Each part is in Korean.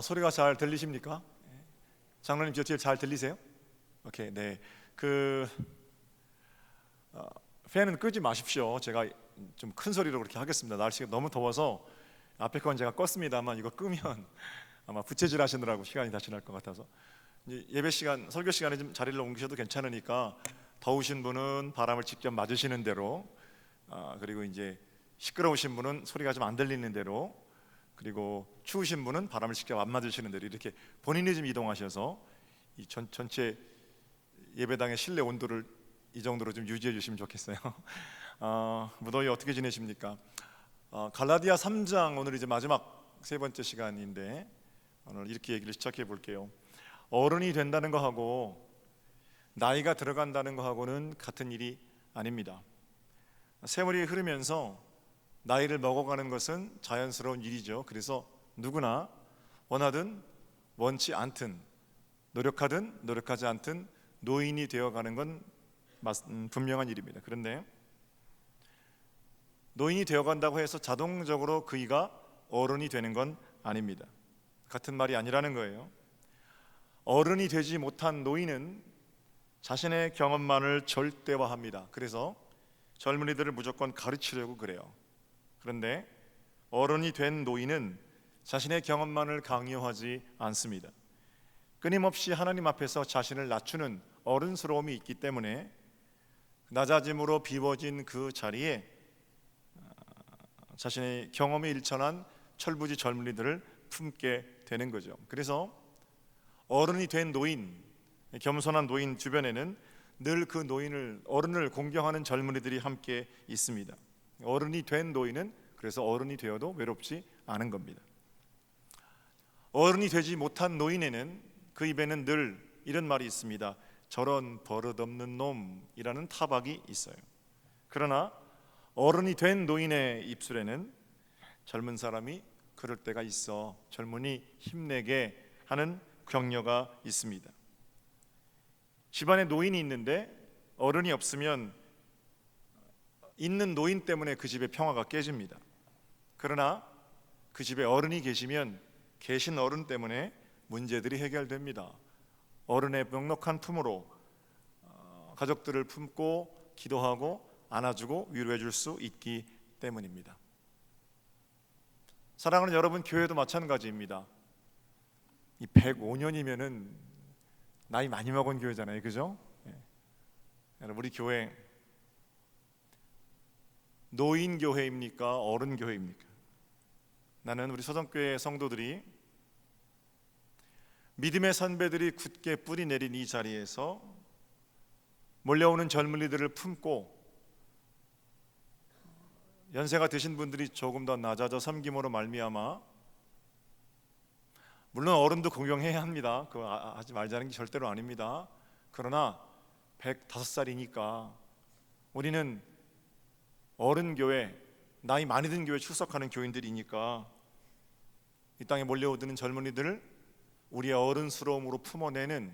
소리가 잘 들리십니까? 장로님 뒤에 잘 들리세요? 오케이, 네. 팬은 끄지 마십시오. 제가 좀 큰 소리로 그렇게 하겠습니다. 날씨가 너무 더워서 앞에 건 제가 껐습니다만 이거 끄면 아마 부채질 하시느라고 시간이 다 지날 것 같아서 이제 예배 시간, 설교 시간에 좀 자리를 옮기셔도 괜찮으니까 더우신 분은 바람을 직접 맞으시는 대로, 그리고 이제 시끄러우신 분은 소리가 좀 안 들리는 대로, 그리고 추우신 분은 바람을 직접 안 맞으시는 대로 이렇게 본인이 좀 이동하셔서 이 전체 예배당의 실내 온도를 이 정도로 좀 유지해 주시면 좋겠어요. 무더위 어떻게 지내십니까? 갈라디아 3장 오늘 이제 마지막 세 번째 시간인데 오늘 이렇게 얘기를 시작해 볼게요. 어른이 된다는 거하고 나이가 들어간다는 거하고는 같은 일이 아닙니다. 세월이 흐르면서 나이를 먹어가는 것은 자연스러운 일이죠. 그래서 누구나 원하든 원치 않든 노력하든 노력하지 않든 노인이 되어가는 건 분명한 일입니다. 그런데 노인이 되어간다고 해서 자동적으로 그이가 어른이 되는 건 아닙니다. 같은 말이 아니라는 거예요. 어른이 되지 못한 노인은 자신의 경험만을 절대화합니다. 그래서 젊은이들을 무조건 가르치려고 그래요. 그런데 어른이 된 노인은 자신의 경험만을 강요하지 않습니다. 끊임없이 하나님 앞에서 자신을 낮추는 어른스러움이 있기 때문에 낮아짐으로 비워진 그 자리에 자신의 경험에 일천한 철부지 젊은이들을 품게 되는 거죠. 그래서 어른이 된 노인, 겸손한 노인 주변에는 늘 그 어른을 공경하는 젊은이들이 함께 있습니다. 어른이 된 노인은 그래서 어른이 되어도 외롭지 않은 겁니다. 어른이 되지 못한 노인에는 그 입에는 늘 이런 말이 있습니다. 저런 버릇없는 놈이라는 타박이 있어요. 그러나 어른이 된 노인의 입술에는 젊은 사람이 그럴 때가 있어, 젊은이 힘내게 하는 격려가 있습니다. 집안에 노인이 있는데 어른이 없으면 있는 노인 때문에 그 집의 평화가 깨집니다. 그러나 그 집에 어른이 계시면 계신 어른 때문에 문제들이 해결됩니다. 어른의 넉넉한 품으로 가족들을 품고 기도하고 안아주고 위로해 줄 수 있기 때문입니다. 사랑하는 여러분, 교회도 마찬가지입니다. 이 105년이면은 나이 많이 먹은 교회잖아요, 그죠? 여러분, 우리 교회 노인 교회입니까? 어른 교회입니까? 나는 우리 서정교회 성도들이 믿음의 선배들이 굳게 뿌리 내린 이 자리에서 몰려오는 젊은이들을 품고 연세가 드신 분들이 조금 더 낮아져 섬김으로 말미암아, 물론 어른도 공경해야 합니다. 그거 하지 말자는 게 절대로 아닙니다. 그러나 105살이니까 우리는 어른 교회, 나이 많이 든 교회 출석하는 교인들이니까 이 땅에 몰려오는 젊은이들을 우리의 어른스러움으로 품어내는,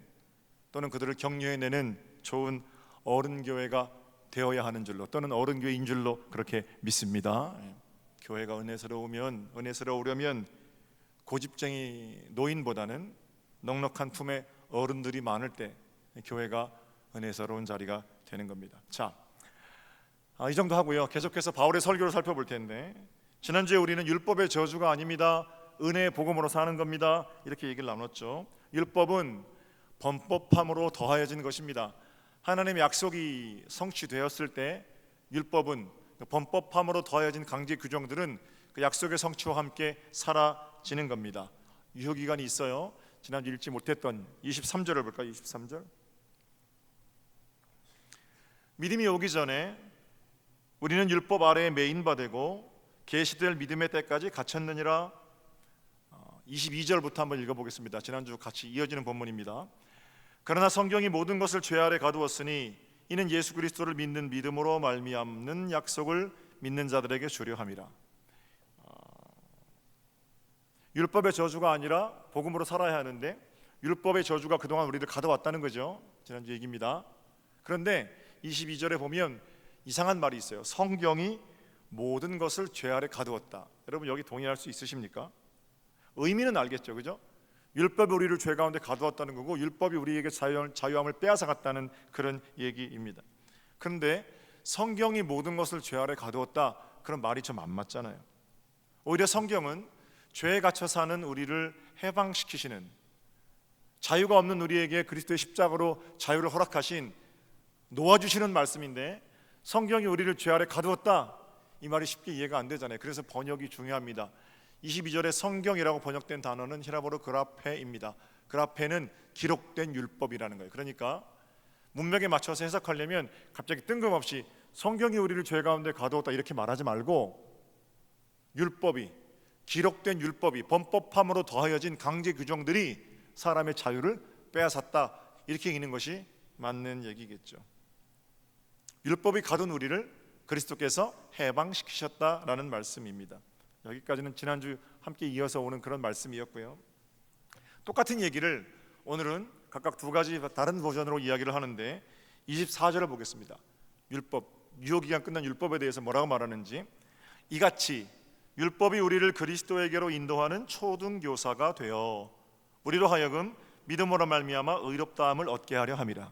또는 그들을 격려해내는 좋은 어른 교회가 되어야 하는 줄로, 또는 어른 교회인 줄로 그렇게 믿습니다. 교회가 은혜스러우려면 고집쟁이 노인보다는 넉넉한 품에 어른들이 많을 때 교회가 은혜스러운 자리가 되는 겁니다. 자, 이 정도 하고요. 계속해서 바울의 설교를 살펴볼 텐데, 지난주에 우리는 율법의 저주가 아닙니다, 은혜의 복음으로 사는 겁니다, 이렇게 얘기를 나눴죠. 율법은 범법함으로 더하여진 것입니다. 하나님의 약속이 성취되었을 때 율법은, 범법함으로 더하여진 강제 규정들은 그 약속의 성취와 함께 사라지는 겁니다. 유효기간이 있어요. 지난주 읽지 못했던 23절을 볼까요? 23절. 믿음이 오기 전에 우리는 율법 아래에 매인 바 되고 계시될 믿음의 때까지 갇혔느니라. 22절부터 한번 읽어보겠습니다. 지난주 같이 이어지는 본문입니다. 그러나 성경이 모든 것을 죄 아래 가두었으니 이는 예수 그리스도를 믿는 믿음으로 말미암는 약속을 믿는 자들에게 주려 함이라. 율법의 저주가 아니라 복음으로 살아야 하는데 율법의 저주가 그동안 우리를 가둬왔다는 거죠. 지난주 얘기입니다. 그런데 22절에 보면 이상한 말이 있어요. 성경이 모든 것을 죄 아래 가두었다. 여러분, 여기 동의할 수 있으십니까? 의미는 알겠죠, 그죠? 율법이 우리를 죄 가운데 가두었다는 거고 율법이 우리에게 자유함을 빼앗아갔다는 그런 얘기입니다. 그런데 성경이 모든 것을 죄 아래 가두었다, 그런 말이 좀 안 맞잖아요. 오히려 성경은 죄에 갇혀 사는 우리를 해방시키시는, 자유가 없는 우리에게 그리스도의 십자가로 자유를 허락하신, 놓아주시는 말씀인데 성경이 우리를 죄 아래 가두었다, 이 말이 쉽게 이해가 안 되잖아요. 그래서 번역이 중요합니다. 22절에 성경이라고 번역된 단어는 히라보로 그라페입니다. 그라페는 기록된 율법이라는 거예요. 그러니까 문맥에 맞춰서 해석하려면 갑자기 뜬금없이 성경이 우리를 죄 가운데 가두었다 이렇게 말하지 말고, 율법이, 기록된 율법이 범법함으로 더하여진 강제 규정들이 사람의 자유를 빼앗았다, 이렇게 읽는 것이 맞는 얘기겠죠. 율법이 가둔 우리를 그리스도께서 해방시키셨다라는 말씀입니다. 여기까지는 지난주 함께 이어서 오는 그런 말씀이었고요. 똑같은 얘기를 오늘은 각각 두 가지 다른 버전으로 이야기를 하는데 24절을 보겠습니다. 율법, 유효기간 끝난 율법에 대해서 뭐라고 말하는지, 이같이 율법이 우리를 그리스도에게로 인도하는 초등교사가 되어 우리로 하여금 믿음으로 말미암아 의롭다함을 얻게 하려 함이라.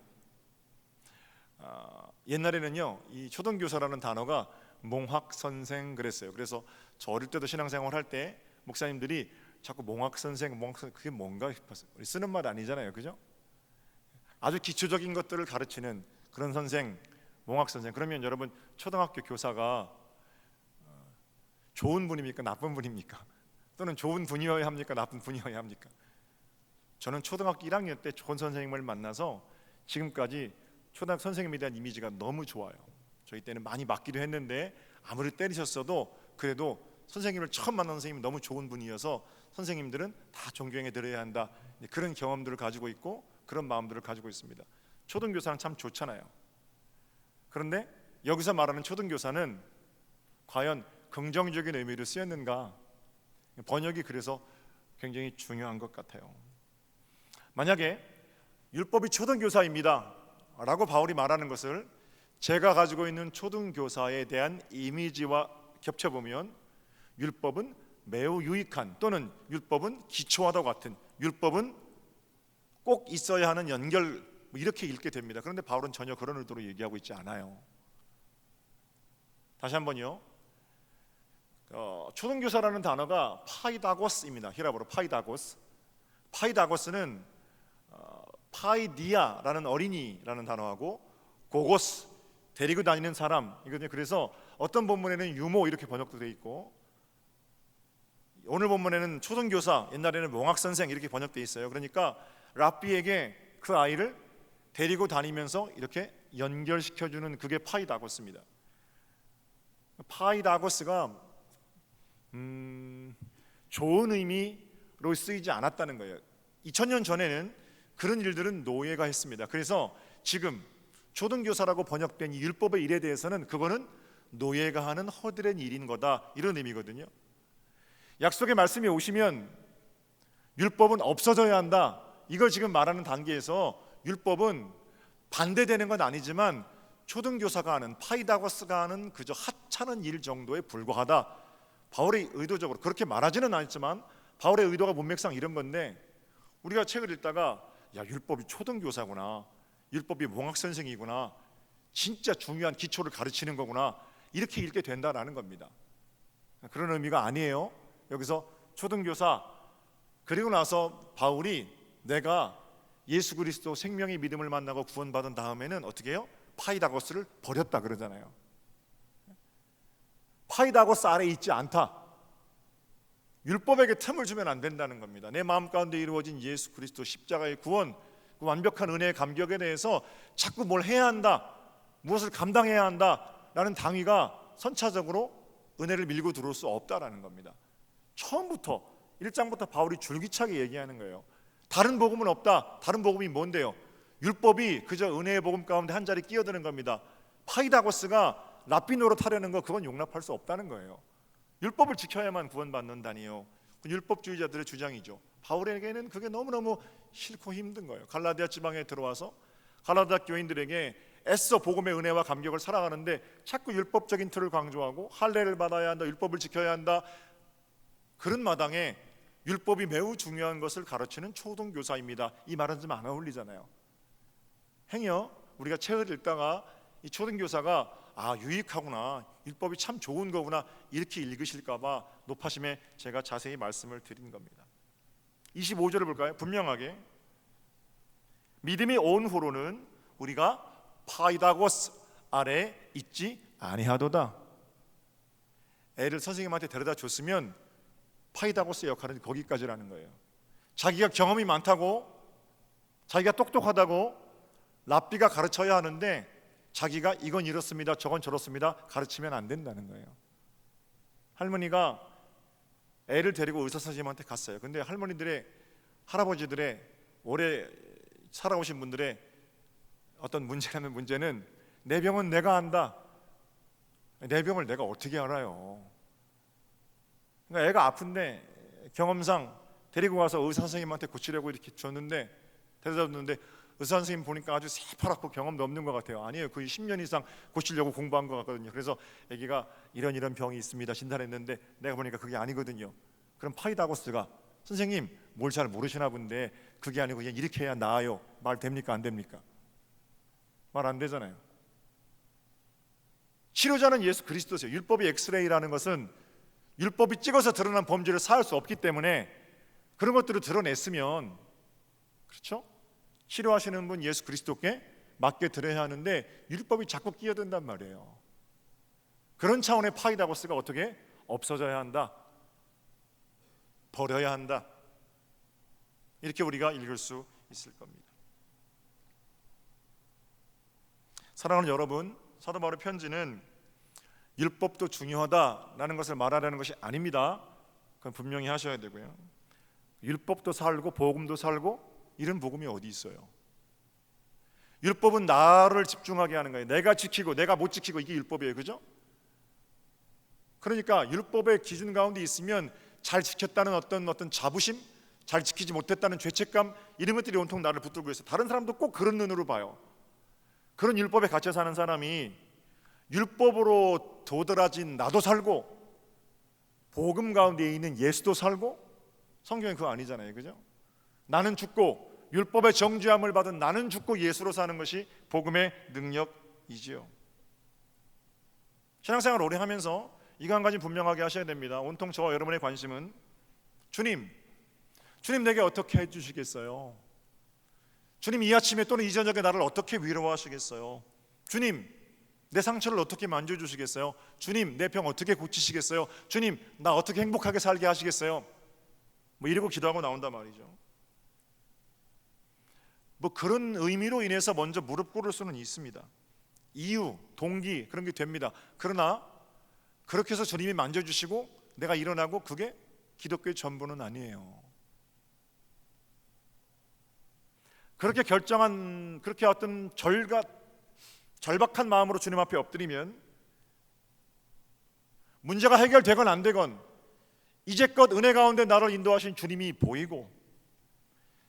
옛날에는요, 이 초등교사라는 단어가 몽학선생 그랬어요. 그래서 저 어릴 때도 신앙생활 할 때 목사님들이 자꾸 몽학선생 그게 뭔가 싶었어요. 쓰는 말 아니잖아요, 그죠? 아주 기초적인 것들을 가르치는 그런 선생, 몽학선생. 그러면 여러분, 초등학교 교사가 좋은 분입니까, 나쁜 분입니까? 또는 좋은 분이어야 합니까, 나쁜 분이어야 합니까? 저는 초등학교 1학년 때 좋은 선생님을 만나서 지금까지 초등학교 선생님에 대한 이미지가 너무 좋아요. 저희 때는 많이 맞기도 했는데 아무리 때리셨어도 그래도 선생님을 처음 만난 선생님이 너무 좋은 분이어서 선생님들은 다 존경해 드려야 한다, 그런 경험들을 가지고 있고 그런 마음들을 가지고 있습니다. 초등교사는 참 좋잖아요. 그런데 여기서 말하는 초등교사는 과연 긍정적인 의미로 쓰였는가? 번역이 그래서 굉장히 중요한 것 같아요. 만약에 율법이 초등교사입니다 라고 바울이 말하는 것을 제가 가지고 있는 초등교사에 대한 이미지와 겹쳐보면 율법은 매우 유익한, 또는 율법은 기초와도 같은, 율법은 꼭 있어야 하는 연결, 이렇게 읽게 됩니다. 그런데 바울은 전혀 그런 의도로 얘기하고 있지 않아요. 다시 한번요. 초등교사라는 단어가 파이다고스입니다. 히라보로 파이다고스. 파이다고스는 파이디아라는 어린이라는 단어하고 고고스, 데리고 다니는 사람 이거든요. 그래서 어떤 본문에는 유모 이렇게 번역도 돼 있고, 오늘 본문에는 초등교사, 옛날에는 몽학선생 이렇게 번역돼 있어요. 그러니까 랍비에게 그 아이를 데리고 다니면서 이렇게 연결시켜주는, 그게 파이다고스입니다. 파이다고스가 좋은 의미로 쓰이지 않았다는 거예요. 2000년 전에는 그런 일들은 노예가 했습니다. 그래서 지금 초등교사라고 번역된 이 율법의 일에 대해서는 그거는 노예가 하는 허드렛 일인 거다, 이런 의미거든요. 약속의 말씀이 오시면 율법은 없어져야 한다, 이걸 지금 말하는 단계에서 율법은 반대되는 건 아니지만 초등교사가 하는, 파이다고스가 하는 그저 하찮은 일 정도에 불과하다. 바울이 의도적으로 그렇게 말하지는 않지만 바울의 의도가 문맥상 이런 건데, 우리가 책을 읽다가 야, 율법이 초등교사구나, 율법이 몽학선생이구나, 진짜 중요한 기초를 가르치는 거구나, 이렇게 읽게 된다라는 겁니다. 그런 의미가 아니에요. 여기서 초등교사, 그리고 나서 바울이 내가 예수 그리스도 생명의 믿음을 만나고 구원받은 다음에는 어떻게 해요? 파이다고스를 버렸다 그러잖아요. 파이다고스 아래 있지 않다. 율법에게 틈을 주면 안 된다는 겁니다. 내 마음 가운데 이루어진 예수 그리스도 십자가의 구원, 그 완벽한 은혜의 감격에 대해서 자꾸 뭘 해야 한다, 무엇을 감당해야 한다라는 당위가 선차적으로 은혜를 밀고 들어올 수 없다라는 겁니다. 처음부터 1장부터 바울이 줄기차게 얘기하는 거예요. 다른 복음은 없다. 다른 복음이 뭔데요? 율법이 그저 은혜의 복음 가운데 한 자리 끼어드는 겁니다. 파이다고스가 랍비 노릇하려는 거, 그건 용납할 수 없다는 거예요. 율법을 지켜야만 구원받는다니요, 율법주의자들의 주장이죠. 바울에게는 그게 너무너무 싫고 힘든 거예요. 갈라디아 지방에 들어와서 갈라디아 교인들에게 애써 복음의 은혜와 감격을 살아가는데 자꾸 율법적인 틀을 강조하고 할례를 받아야 한다, 율법을 지켜야 한다, 그런 마당에 율법이 매우 중요한 것을 가르치는 초등교사입니다. 이 말은 좀 안 어울리잖아요. 행여 우리가 책을 읽다가 이 초등교사가 유익하구나, 율법이 참 좋은 거구나 이렇게 읽으실까봐 높아심에 제가 자세히 말씀을 드린 겁니다. 25절을 볼까요? 분명하게 믿음이 온 후로는 우리가 파이다고스 아래 있지 아니하도다. 애를 선생님한테 데려다 줬으면 파이다고스의 역할은 거기까지라는 거예요. 자기가 경험이 많다고, 자기가 똑똑하다고 랍비가 가르쳐야 하는데 자기가 이건 이렇습니다, 저건 저렇습니다 가르치면 안 된다는 거예요. 할머니가 애를 데리고 의사 선생님한테 갔어요. 근데 할머니들의, 할아버지들의, 오래 살아오신 분들의 어떤 문제라는 문제는 내 병은 내가 안다. 내 병을 내가 어떻게 알아요? 그러니까 애가 아픈데 경험상 데리고 가서 의사 선생님한테 고치려고 이렇게 줬는데, 데려다 줬는데 의사 선생님 보니까 아주 새파랗고 경험도 없는 것 같아요. 아니에요, 거의 10년 이상 고치려고 공부한 것 같거든요. 그래서 아기가 이런 병이 있습니다 진단했는데 내가 보니까 그게 아니거든요. 그럼 파이다고스가 선생님 뭘 잘 모르시나 본데 그게 아니고 그냥 이렇게 해야 나아요, 말 됩니까 안 됩니까? 말 안 되잖아요. 치료자는 예수 그리스도세요. 율법이 엑스레이라는 것은 율법이 찍어서 드러난 범죄를 사할 수 없기 때문에 그런 것들을 드러냈으면, 그렇죠? 치료하시는 분 예수 그리스도께 맡겨 드려야 하는데 율법이 자꾸 끼어든단 말이에요. 그런 차원의 파이다고스가 어떻게 없어져야 한다, 버려야 한다, 이렇게 우리가 읽을 수 있을 겁니다. 사랑하는 여러분, 사도 바울의 편지는 율법도 중요하다라는 것을 말하려는 것이 아닙니다. 그건 분명히 하셔야 되고요. 율법도 살고 복음도 살고 이런 복음이 어디 있어요? 율법은 나를 집중하게 하는 거예요. 내가 지키고 내가 못 지키고, 이게 율법이에요. 그죠? 그러니까 율법의 기준 가운데 있으면 잘 지켰다는 어떤 자부심, 잘 지키지 못했다는 죄책감, 이런 것들이 온통 나를 붙들고 있어요. 다른 사람도 꼭 그런 눈으로 봐요. 그런 율법에 갇혀 사는 사람이 율법으로 도드라진 나도 살고 복음 가운데 있는 예수도 살고, 성경은 그거 아니잖아요. 그죠? 나는 죽고 율법의 정죄함을 받은 나는 죽고 예수로 사는 것이 복음의 능력이지요. 신앙생활 오래 하면서 이거 한 가지 분명하게 하셔야 됩니다. 온통 저와 여러분의 관심은 주님 내게 어떻게 해주시겠어요? 주님 이 아침에 또는 이 저녁에 나를 어떻게 위로하시겠어요? 주님 내 상처를 어떻게 만져주시겠어요? 주님 내 병 어떻게 고치시겠어요? 주님 나 어떻게 행복하게 살게 하시겠어요? 뭐 이러고 기도하고 나온단 말이죠. 뭐 그런 의미로 인해서 먼저 무릎 꿇을 수는 있습니다. 이유, 동기 그런 게 됩니다. 그러나 그렇게 해서 주님이 만져주시고 내가 일어나고, 그게 기독교의 전부는 아니에요. 그렇게 결정한, 그렇게 어떤 절박한 마음으로 주님 앞에 엎드리면 문제가 해결되건 안 되건 이제껏 은혜 가운데 나를 인도하신 주님이 보이고,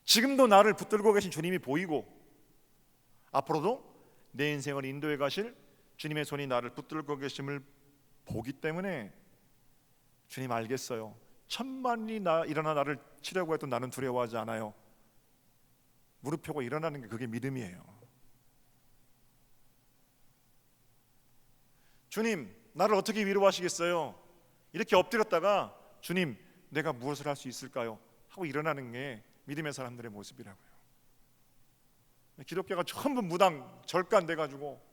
지금도 나를 붙들고 계신 주님이 보이고, 앞으로도 내 인생을 인도해 가실 주님의 손이 나를 붙들고 계심을 보기 때문에 주님 알겠어요, 천만이 일어나 나를 치려고 해도 나는 두려워하지 않아요. 무릎 펴고 일어나는 게 그게 믿음이에요. 주님 나를 어떻게 위로하시겠어요? 이렇게 엎드렸다가 주님 내가 무엇을 할 수 있을까요? 하고 일어나는 게 믿음의 사람들의 모습이라고요. 기독교가 전부 무당 절간돼가지고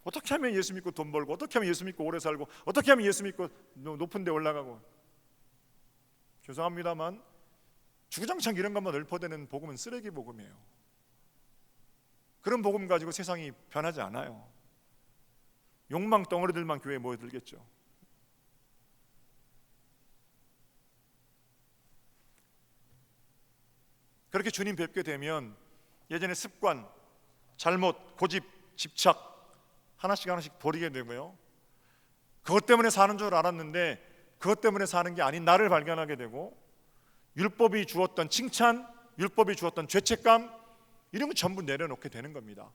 어떻게 하면 예수 믿고 돈 벌고, 어떻게 하면 예수 믿고 오래 살고, 어떻게 하면 예수 믿고 높은 데 올라가고, 죄송합니다만 주구장창 이런 것만 읊어대는 복음은 쓰레기 복음이에요. 그런 복음 가지고 세상이 변하지 않아요. 욕망 덩어리들만 교회에 모여들겠죠. 그렇게 주님 뵙게 되면 예전의 습관, 잘못, 고집, 집착 하나씩 버리게 되고요, 그것 때문에 사는 줄 알았는데 그것 때문에 사는 게 아닌 나를 발견하게 되고, 율법이 주었던 칭찬, 율법이 주었던 죄책감, 이런 거 전부 내려놓게 되는 겁니다.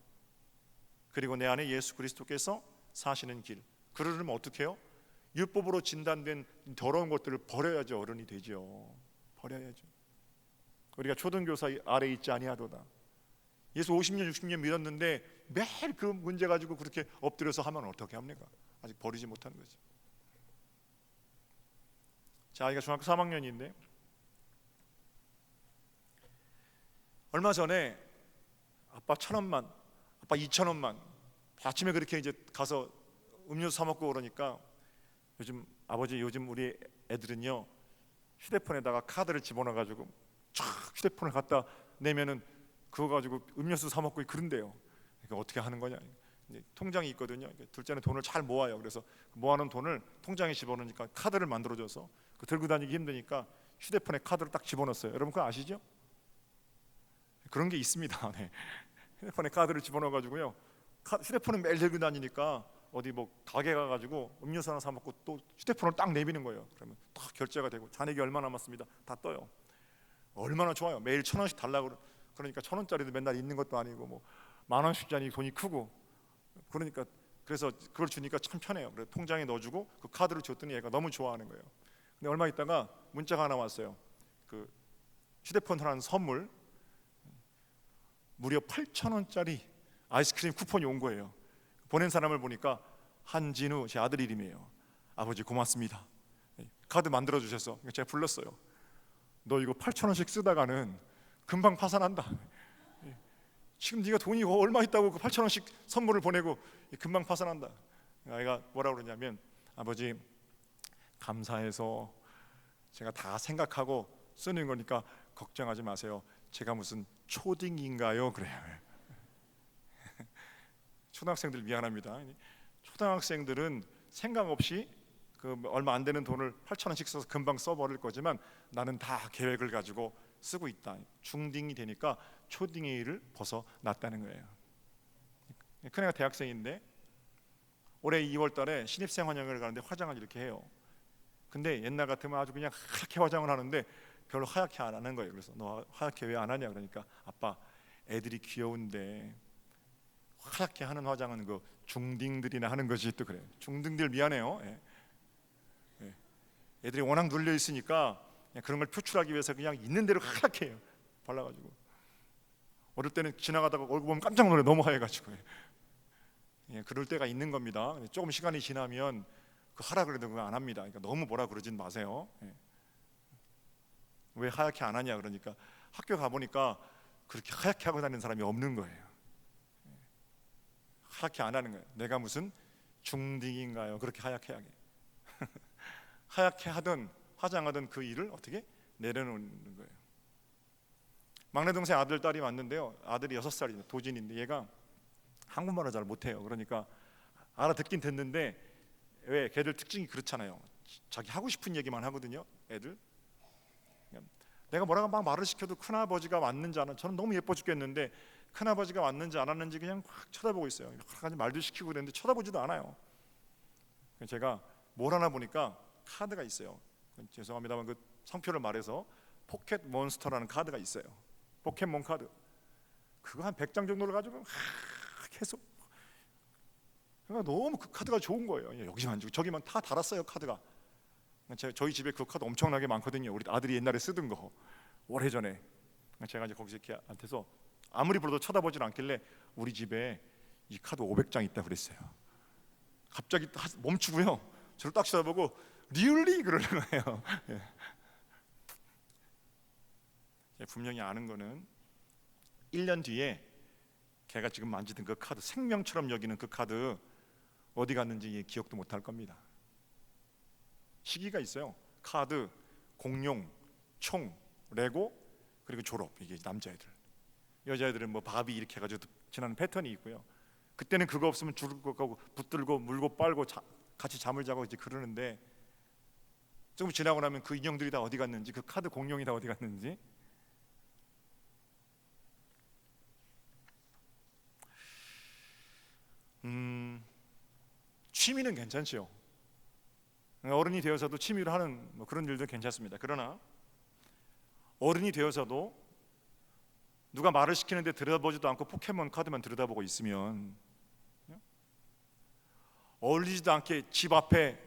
그리고 내 안에 예수 그리스도께서 사시는 길, 그러려면 어떻게 해요? 율법으로 진단된 더러운 것들을 버려야지 어른이 되죠. 버려야죠. 우리가 초등교사 아래 있지 아니하도다. 예수 50년 60년 믿었는데 매일 그 문제 가지고 그렇게 엎드려서 하면 어떻게 합니까? 아직 버리지 못한 거죠. 자, 아이가 중학교 3학년인데 얼마 전에 아빠 1,000원만, 아빠 2,000원만, 아침에 그렇게 이제 가서 음료수 사 먹고 그러니까 아버지 요즘 우리 애들은요 휴대폰에다가 카드를 집어넣어 가지고 쫙 휴대폰을 갖다 내면은 그거 가지고 음료수 사 먹고 그런데요. 그러니까 어떻게 하는 거냐? 통장이 있거든요. 둘째는 돈을 잘 모아요. 그래서 모아놓은 돈을 통장에 집어넣으니까 카드를 만들어줘서 들고 다니기 힘드니까 휴대폰에 카드를 딱 집어넣었어요. 여러분 그거 아시죠? 그런 게 있습니다. 네. 휴대폰에 카드를 집어넣어 가지고요. 휴대폰은 매일 들고 다니니까 어디 뭐 가게 가가지고 음료수 하나 사 먹고 또 휴대폰을 딱 내비는 거예요. 그러면 딱 결제가 되고 잔액이 얼마 남았습니다. 다 떠요. 얼마나 좋아요. 매일 1,000원씩 달라고 그러니까 1,000원짜리도 맨날 있는 것도 아니고 뭐 10,000원씩짜리 돈이 크고 그러니까 그래서 그걸 주니까 참 편해요. 그래서 통장에 넣어주고 그 카드를 줬더니 얘가 너무 좋아하는 거예요. 근데 얼마 있다가 문자가 하나 왔어요. 그 휴대폰 하나 선물 무려 8,000원짜리 아이스크림 쿠폰이 온 거예요. 보낸 사람을 보니까 한진우 제 아들 이름이에요. 아버지 고맙습니다. 카드 만들어 주셔서 제가 불렀어요. 너 이거 8,000원씩 쓰다가는 금방 파산한다. 지금 네가 돈이 얼마 있다고 그 8,000원씩 선물을 보내고 금방 파산한다. 아이가 뭐라 그러냐면 아버지 감사해서 제가 다 생각하고 쓰는 거니까 걱정하지 마세요. 제가 무슨 초딩인가요? 그래요. 초등학생들 미안합니다. 초등학생들은 생각 없이 그 얼마 안 되는 돈을 8,000원씩 써서 금방 써버릴 거지만 나는 다 계획을 가지고 쓰고 있다. 중딩이 되니까 초딩이를 벗어났다는 거예요. 큰애가 대학생인데 올해 2월달에 신입생 환영을 가는데 화장을 이렇게 해요. 근데 옛날 같으면 아주 그냥 하얗게 화장을 하는데 별로 하얗게 안 하는 거예요. 그래서 너 하얗게 왜 안 하냐 그러니까 아빠 애들이 귀여운데 하얗게 하는 화장은 그 중딩들이나 하는 거지. 또 그래요. 중딩들 미안해요. 애들이 워낙 눌려 있으니까 그런 걸 표출하기 위해서 그냥 있는 대로 하얗게 해요. 발라가지고 어릴 때는 지나가다가 얼굴 보면 깜짝 놀래. 너무 하얘가지고. 그럴 때가 있는 겁니다. 조금 시간이 지나면 그 하라 그래도 그거 안 합니다. 그러니까 너무 뭐라 그러진 마세요. 왜 하얗게 안 하냐 그러니까 학교 가보니까 그렇게 하얗게 하고 다니는 사람이 없는 거예요. 하얗게 안 하는 거예요. 내가 무슨 중딩인가요? 그렇게 하얗게 하게. 하얗게 하든 화장하든 그 일을 어떻게 내려놓는 거예요. 막내 동생 아들 딸이 왔는데요. 아들이 6살이에요. 도진인데 얘가 한국말을 잘 못해요. 그러니까 알아듣긴 듣는데 왜 걔들 특징이 그렇잖아요. 자기 하고 싶은 얘기만 하거든요. 애들. 내가 뭐라고 막 말을 시켜도 큰아버지가 왔는지 안 왔는지 저는 너무 예뻐 죽겠는데 큰아버지가 왔는지 안 왔는지 그냥 확 쳐다보고 있어요. 여러 가지 말도 시키고 그랬는데 쳐다보지도 않아요. 제가 뭘 하나 보니까 카드가 있어요. 죄송합니다만 그 성표를 말해서 포켓 몬스터라는 카드가 있어요. 포켓몬 카드. 그거 한 100장 정도를 가지고 계속 그러니까 너무 그 카드가 좋은 거예요. 여기만 주고 저기만 다 달았어요. 카드가. 저희 집에 그 카드 엄청나게 많거든요. 우리 아들이 옛날에 쓰던 거 오래전에. 제가 이제 거기서 이렇게 한테서 아무리 불러도 쳐다보질 않길래 우리 집에 이 카드 500장 있다 그랬어요. 갑자기 멈추고요. 저를 딱 쳐다보고 리얼리 그러는 거예요. 분명히 아는 거는 1년 뒤에 걔가 지금 만지던 그 카드, 생명처럼 여기는 그 카드 어디 갔는지 기억도 못할 겁니다. 시기가 있어요. 카드, 공룡, 총, 레고, 그리고 졸업. 이게 남자애들. 여자애들은 뭐 바비 이렇게 해가지고 지나는 패턴이 있고요. 그때는 그거 없으면 죽을 것 같고 붙들고 물고 빨고 같이 잠을 자고 이제 그러는데 조금 지나고 나면 그 인형들이 다 어디 갔는지, 그 카드 공룡이 다 어디 갔는지. 취미는 괜찮죠. 어른이 되어서도 취미로 하는 뭐 그런 일도 괜찮습니다. 그러나 어른이 되어서도 누가 말을 시키는데 들여다보지도 않고 포켓몬 카드만 들여다보고 있으면 어울리지도 않게 집 앞에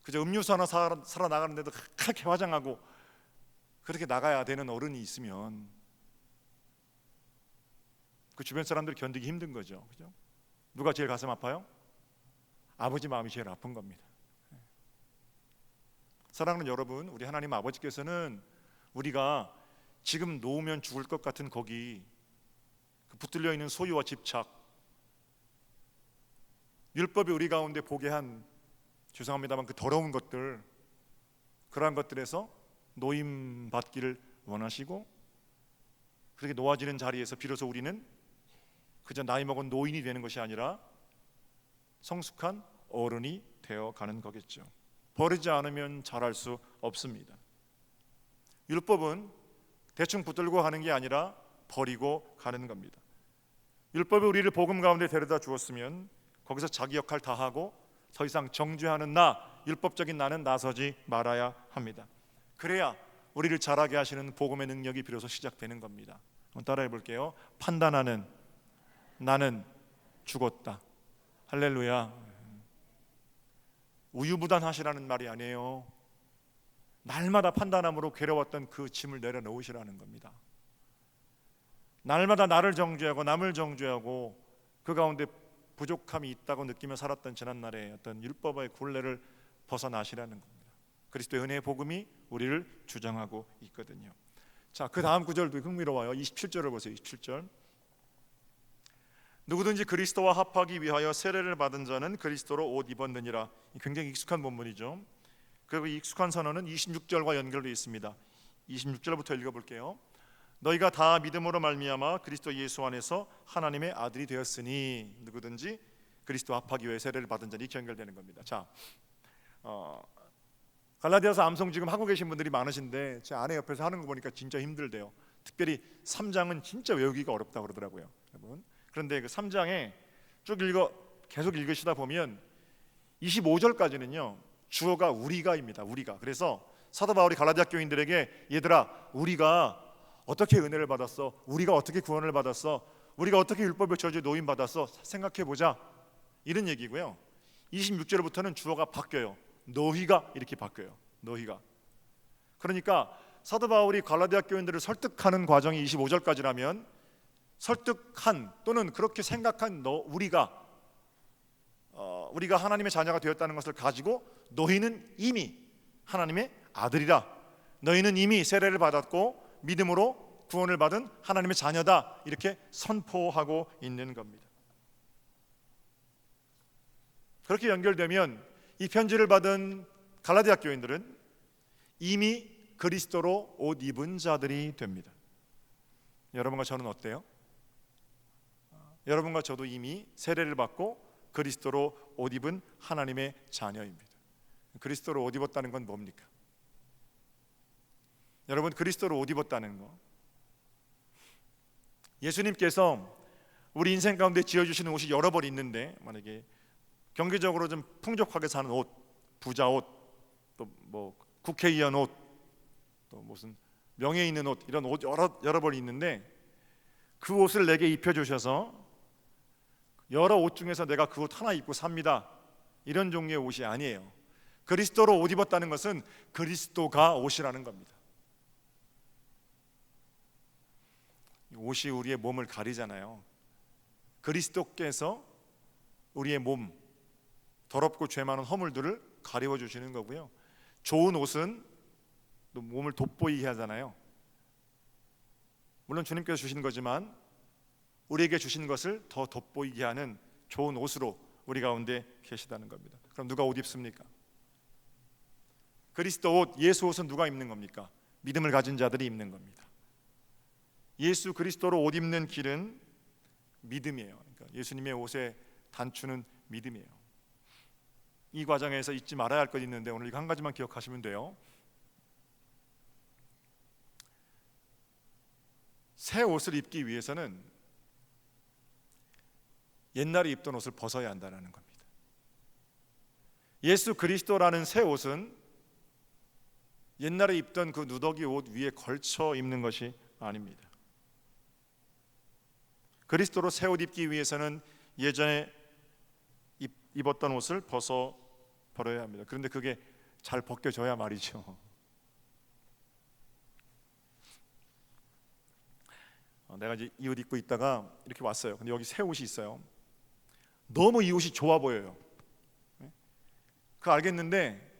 그저 음료수 하나 사러 나가는데도 그렇게 화장하고 그렇게 나가야 되는 어른이 있으면 그 주변 사람들이 견디기 힘든 거죠. 그죠? 누가 제일 가슴 아파요? 아버지 마음이 제일 아픈 겁니다. 사랑하는 여러분, 우리 하나님 아버지께서는 우리가 지금 놓으면 죽을 것 같은 거기 그 붙들려 있는 소유와 집착, 율법이 우리 가운데 보게 한, 죄송합니다만 그 더러운 것들, 그러한 것들에서 노임 받기를 원하시고, 그렇게 놓아지는 자리에서 비로소 우리는 그저 나이 먹은 노인이 되는 것이 아니라 성숙한 어른이 되어 가는 거겠죠. 버리지 않으면 자랄 수 없습니다. 율법은 대충 붙들고 가는 게 아니라 버리고 가는 겁니다. 율법이 우리를 복음 가운데 데려다 주었으면 거기서 자기 역할 다 하고 더 이상 정죄하는 나, 율법적인 나는 나서지 말아야 합니다. 그래야 우리를 자라게 하시는 복음의 능력이 비로소 시작되는 겁니다. 한번 따라해 볼게요. 판단하는 나는 죽었다. 할렐루야. 우유부단하시라는 말이 아니에요. 날마다 판단함으로 괴로웠던 그 짐을 내려놓으시라는 겁니다. 날마다 나를 정죄하고 남을 정죄하고 그 가운데 부족함이 있다고 느끼며 살았던 지난날의 어떤 율법의 굴레를 벗어나시라는 겁니다. 그리스도의 은혜의 복음이 우리를 주장하고 있거든요. 자, 그 다음 구절도 흥미로워요. 27절을 보세요. 27절. 누구든지 그리스도와 합하기 위하여 세례를 받은 자는 그리스도로 옷 입었느니라. 굉장히 익숙한 본문이죠. 그리고 익숙한 선언은 26절과 연결되어 있습니다. 26절부터 읽어볼게요. 너희가 다 믿음으로 말미암아 그리스도 예수 안에서 하나님의 아들이 되었으니 누구든지 그리스도와 합하기 위해 세례를 받은 자는 이렇게 연결되는 겁니다. 자, 갈라디아서 암송 지금 하고 계신 분들이 많으신데 제 아내 옆에서 하는 거 보니까 진짜 힘들대요. 특별히 3장은 진짜 외우기가 어렵다고 그러더라고요, 여러분. 그런데 그 3장에 계속 읽으시다 보면 25절까지는요 주어가 우리가입니다. 우리가. 그래서 사도 바울이 갈라디아 교인들에게 얘들아 우리가 어떻게 은혜를 받았어? 우리가 어떻게 구원을 받았어? 우리가 어떻게 율법의 저주에 노임 받았어? 생각해보자, 이런 얘기고요. 26절부터는 주어가 바뀌어요. 너희가 이렇게 바뀌어요. 너희가. 그러니까 사도 바울이 갈라디아 교인들을 설득하는 과정이 25절까지라면 설득한 또는 그렇게 생각한 우리가 하나님의 자녀가 되었다는 것을 가지고 너희는 이미 하나님의 아들이라, 너희는 이미 세례를 받았고 믿음으로 구원을 받은 하나님의 자녀다, 이렇게 선포하고 있는 겁니다. 그렇게 연결되면 이 편지를 받은 갈라디아 교인들은 이미 그리스도로 옷 입은 자들이 됩니다. 여러분과 저는 어때요? 여러분과 저도 이미 세례를 받고 그리스도로 옷 입은 하나님의 자녀입니다. 그리스도로 옷 입었다는 건 뭡니까? 여러분, 그리스도로 옷 입었다는 거, 예수님께서 우리 인생 가운데 지어주시는 옷이 여러 벌 있는데 만약에 경제적으로 좀 풍족하게 사는 옷, 부자 옷, 또 뭐 국회의원 옷, 또 무슨 명예 있는 옷, 이런 옷 여러 벌이 있는데 그 옷을 내게 입혀주셔서 여러 옷 중에서 내가 그 옷 하나 입고 삽니다, 이런 종류의 옷이 아니에요. 그리스도로 옷 입었다는 것은 그리스도가 옷이라는 겁니다. 옷이 우리의 몸을 가리잖아요. 그리스도께서 우리의 몸, 더럽고 죄 많은 허물들을 가리워 주시는 거고요. 좋은 옷은 또 몸을 돋보이게 하잖아요. 물론 주님께서 주신 거지만 우리에게 주신 것을 더 돋보이게 하는 좋은 옷으로 우리 가운데 계시다는 겁니다. 그럼 누가 옷 입습니까? 그리스도 옷, 예수 옷은 누가 입는 겁니까? 믿음을 가진 자들이 입는 겁니다. 예수 그리스도로 옷 입는 길은 믿음이에요. 그러니까 예수님의 옷의 단추는 믿음이에요. 이 과정에서 잊지 말아야 할 것 있는데 오늘 이거 한 가지만 기억하시면 돼요. 새 옷을 입기 위해서는 옛날에 입던 옷을 벗어야 한다는 겁니다. 예수 그리스도라는 새 옷은 옛날에 입던 그 누더기 옷 위에 걸쳐 입는 것이 아닙니다. 그리스도로 새 옷 입기 위해서는 예전에 입었던 옷을 벗어 버려야 합니다. 그런데 그게 잘 벗겨져야 말이죠. 내가 이제 이 옷 입고 있다가 이렇게 왔어요. 근데 여기 새 옷이 있어요. 너무 이 옷이 좋아 보여요. 그거 알겠는데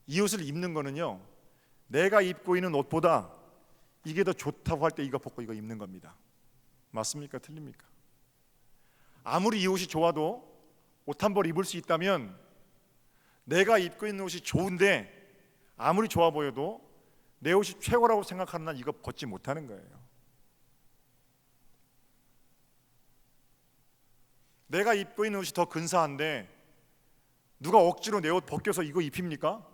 이 옷을 입는 거는요, 내가 입고 있는 옷보다 이게 더 좋다고 할 때 이거 벗고 이거 입는 겁니다. 맞습니까? 틀립니까? 아무리 이 옷이 좋아도 옷 한 벌 입을 수 있다면 내가 입고 있는 옷이 좋은데 아무리 좋아 보여도 내 옷이 최고라고 생각하는 난 이거 벗지 못하는 거예요. 내가 입고 있는 옷이 더 근사한데 누가 억지로 내 옷 벗겨서 이거 입힙니까?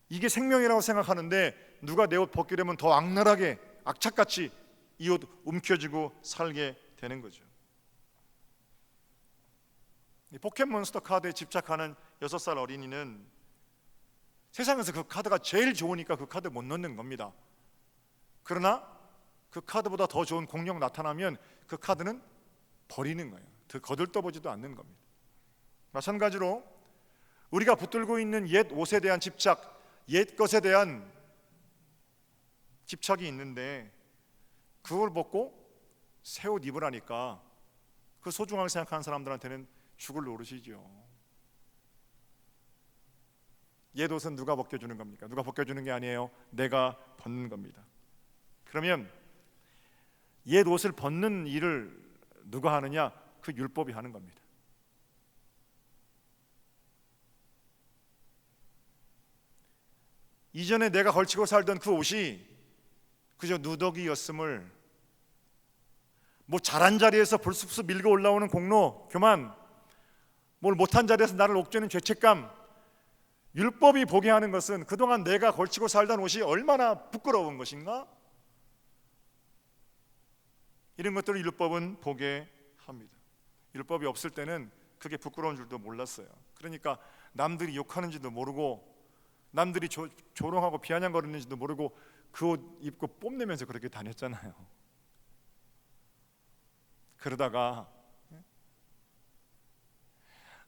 이게 생명이라고 생각하는데 누가 내 옷 벗게 되면 더 악랄하게 악착같이 이 옷 움켜쥐고 살게 되는 거죠. 이 포켓몬스터 카드에 집착하는 6살 어린이는 세상에서 그 카드가 제일 좋으니까 그 카드 못 넣는 겁니다. 그러나 그 카드보다 더 좋은 공룡 나타나면 그 카드는 버리는 거예요. 더 거들떠보지도 않는 겁니다. 마찬가지로 우리가 붙들고 있는 옛 옷에 대한 집착, 옛 것에 대한 집착이 있는데 그걸 벗고 새 옷 입으라니까 그 소중하게 생각하는 사람들한테는 죽을 노릇이죠. 옛 옷은 누가 벗겨주는 겁니까? 누가 벗겨주는 게 아니에요. 내가 벗는 겁니다. 그러면 옛 옷을 벗는 일을 누가 하느냐? 그 율법이 하는 겁니다. 이전에 내가 걸치고 살던 그 옷이 그저 누더기였음을, 뭐 잘한 자리에서 불쑥 밀고 올라오는 공로, 교만, 뭘 못한 자리에서 나를 옥죄는 죄책감, 율법이 보게 하는 것은 그동안 내가 걸치고 살던 옷이 얼마나 부끄러운 것인가? 이런 것들을 율법은 보게 합니다. 율법이 없을 때는 그게 부끄러운 줄도 몰랐어요. 그러니까 남들이 욕하는지도 모르고 남들이 조롱하고 비아냥거리는지도 모르고 그 옷 입고 뽐내면서 그렇게 다녔잖아요. 그러다가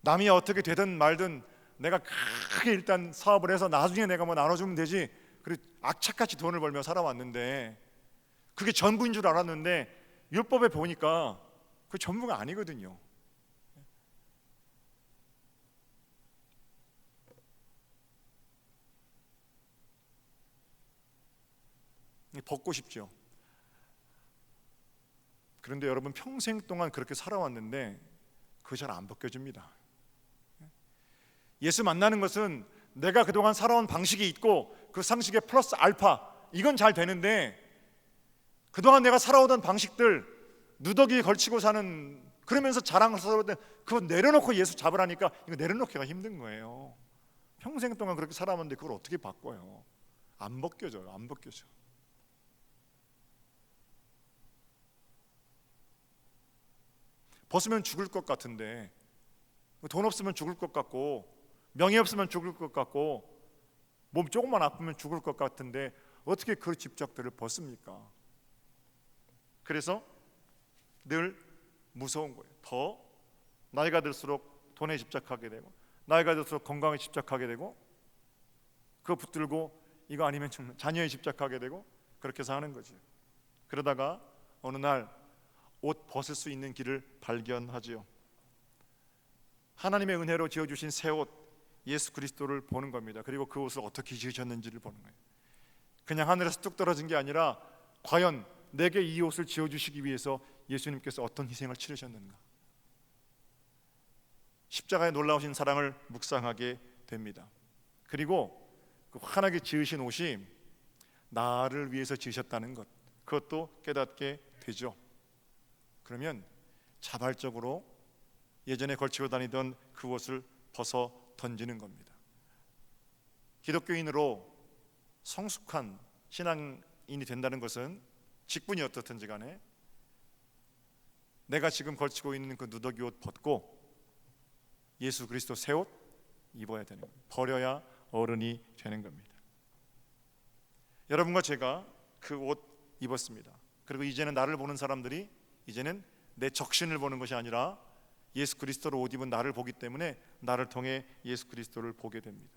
남이 어떻게 되든 말든 내가 크게 일단 사업을 해서 나중에 내가 뭐 나눠주면 되지, 그리고 악착같이 돈을 벌며 살아왔는데 그게 전부인 줄 알았는데 율법에 보니까 그 전부가 아니거든요. 벗고 싶죠. 그런데 여러분, 평생 동안 그렇게 살아왔는데 그거 잘 안 벗겨집니다. 예수 만나는 것은 내가 그동안 살아온 방식이 있고 그 상식에 플러스 알파, 이건 잘 되는데 그동안 내가 살아오던 방식들, 누더기에 걸치고 사는, 그러면서 자랑스러운데 그거 내려놓고 예수 잡으라니까 이거 내려놓기가 힘든 거예요. 평생 동안 그렇게 살아왔는데 그걸 어떻게 바꿔요? 안 벗겨져요. 안 벗겨져. 벗으면 죽을 것 같은데, 돈 없으면 죽을 것 같고 명예 없으면 죽을 것 같고 몸 조금만 아프면 죽을 것 같은데 어떻게 그 집착들을 벗습니까? 그래서 늘 무서운 거예요. 더 나이가 들수록 돈에 집착하게 되고 나이가 들수록 건강에 집착하게 되고 그거 붙들고 이거 아니면 죽는, 자녀에 집착하게 되고 그렇게 사는 거죠. 그러다가 어느 날 옷 벗을 수 있는 길을 발견하지요. 하나님의 은혜로 지어주신 새 옷 예수 그리스도를 보는 겁니다. 그리고 그 옷을 어떻게 지으셨는지를 보는 거예요. 그냥 하늘에서 뚝 떨어진 게 아니라 과연 내게 이 옷을 지어주시기 위해서 예수님께서 어떤 희생을 치르셨는가. 십자가의 놀라우신 사랑을 묵상하게 됩니다. 그리고 그 환하게 지으신 옷이 나를 위해서 지으셨다는 것, 그것도 깨닫게 되죠. 그러면 자발적으로 예전에 걸치고 다니던 그 옷을 벗어 던지는 겁니다. 기독교인으로 성숙한 신앙인이 된다는 것은 직분이 어떻든지 간에 내가 지금 걸치고 있는 그 누더기 옷 벗고 예수 그리스도 새 옷 입어야 되는 겁니다. 버려야 어른이 되는 겁니다. 여러분과 제가 그 옷 입었습니다. 그리고 이제는 나를 보는 사람들이 이제는 내 적신을 보는 것이 아니라 예수 그리스도로 옷 입은 나를 보기 때문에 나를 통해 예수 그리스도를 보게 됩니다.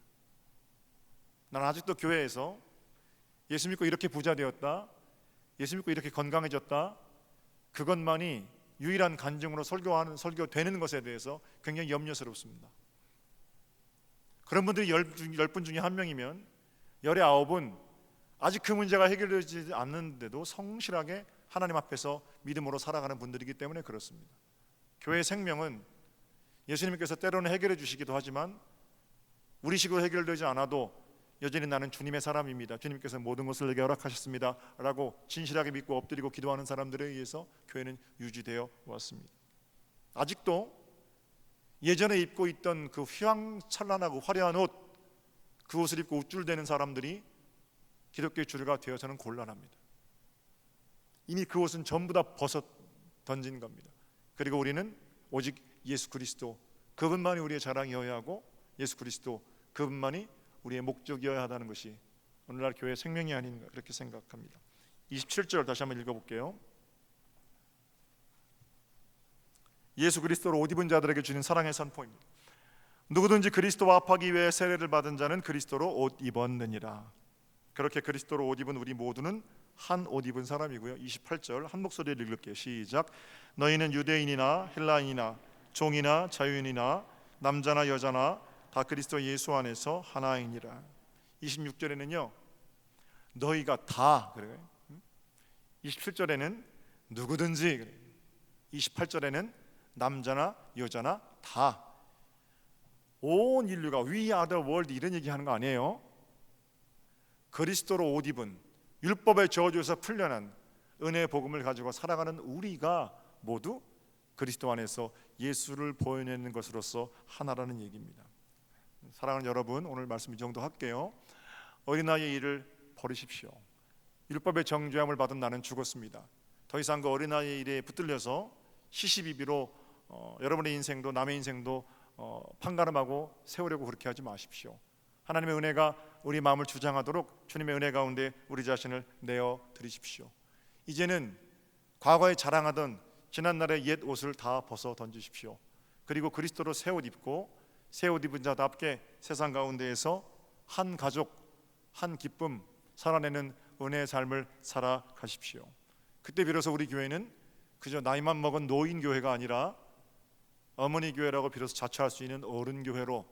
나는 아직도 교회에서 예수 믿고 이렇게 부자 되었다, 예수 믿고 이렇게 건강해졌다, 그것만이 유일한 간증으로 설교되는 것에 대해서 굉장히 염려스럽습니다. 그런 분들이 10분 중에 한 명이면 19은 아직 그 문제가 해결되지 않는데도 성실하게 하나님 앞에서 믿음으로 살아가는 분들이기 때문에 그렇습니다. 교회의 생명은 예수님께서 때로는 해결해 주시기도 하지만 우리 식으로 해결되지 않아도 여전히 나는 주님의 사람입니다, 주님께서 모든 것을 내게 허락하셨습니다 라고 진실하게 믿고 엎드리고 기도하는 사람들에 의해서 교회는 유지되어 왔습니다. 아직도 예전에 입고 있던 그 휘황찬란하고 화려한 옷, 그 옷을 입고 우쭐대는 사람들이 기독교의 주류가 되어서는 곤란합니다. 이미 그 옷은 전부 다 벗어 던진 겁니다. 그리고 우리는 오직 예수 그리스도, 그분만이 우리의 자랑이어야 하고 예수 그리스도, 그분만이 우리의 목적이어야 하다는 것이 오늘날 교회의 생명이 아닌가 그렇게 생각합니다. 27절 다시 한번 읽어볼게요. 예수 그리스도로 옷 입은 자들에게 주는 사랑의 선포입니다. 누구든지 그리스도와 합하기 위해 세례를 받은 자는 그리스도로 옷 입었느니라. 그렇게 그리스도로 옷 입은 우리 모두는 한 옷 입은 사람이고요. 28절 한 목소리를 읽을게요. 시작. 너희는 유대인이나 헬라인이나 종이나 자유인이나 남자나 여자나 다 그리스도 예수 안에서 하나이니라. 26절에는요 너희가 다 그래요. 27절에는 누구든지 그래요. 28절에는 남자나 여자나 다, 온 인류가 We are the world 이런 얘기하는 거 아니에요. 그리스도로 옷 입은 율법의 저주에서 풀려난 은혜의 복음을 가지고 살아가는 우리가 모두 그리스도 안에서 예수를 보여내는 것으로서 하나라는 얘기입니다. 사랑하는 여러분, 오늘 말씀 이 정도 할게요. 어린아이의 일을 버리십시오. 율법의 정죄함을 받은 나는 죽었습니다. 더 이상 그 어린아이의 일에 붙들려서 시시비비로 여러분의 인생도 남의 인생도 판가름하고 세우려고 그렇게 하지 마십시오. 하나님의 은혜가 우리 마음을 주장하도록 주님의 은혜 가운데 우리 자신을 내어 드리십시오. 이제는 과거에 자랑하던 지난날의 옛 옷을 다 벗어 던지십시오. 그리고 그리스도로 새 옷 입고 새 옷 입은 자답게 세상 가운데에서 한 가족, 한 기쁨 살아내는 은혜의 삶을 살아가십시오. 그때 비로소 우리 교회는 그저 나이만 먹은 노인 교회가 아니라 어머니 교회라고 비로소 자처할 수 있는 어른 교회로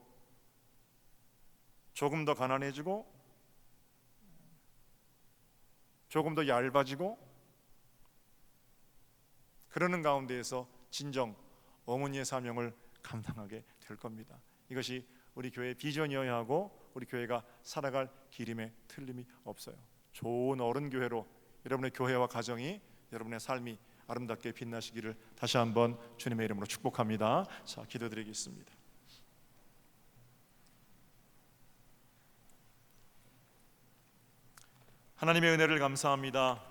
조금 더 가난해지고 조금 더 얇아지고 그러는 가운데에서 진정 어머니의 사명을 감당하게 될 겁니다. 이것이 우리 교회의 비전이어야 하고 우리 교회가 살아갈 길임에 틀림이 없어요. 좋은 어른 교회로 여러분의 교회와 가정이, 여러분의 삶이 아름답게 빛나시기를 다시 한번 주님의 이름으로 축복합니다. 자, 기도드리겠습니다. 하나님의 은혜를 감사합니다.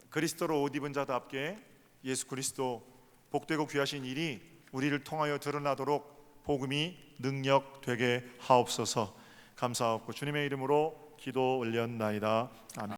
그리스도로 옷 입은 자답게 예수 그리스도 복되고 귀하신 일이 우리를 통하여 드러나도록 복음이 능력되게 하옵소서. 감사하옵고 주님의 이름으로 기도 올렸나이다. 아멘.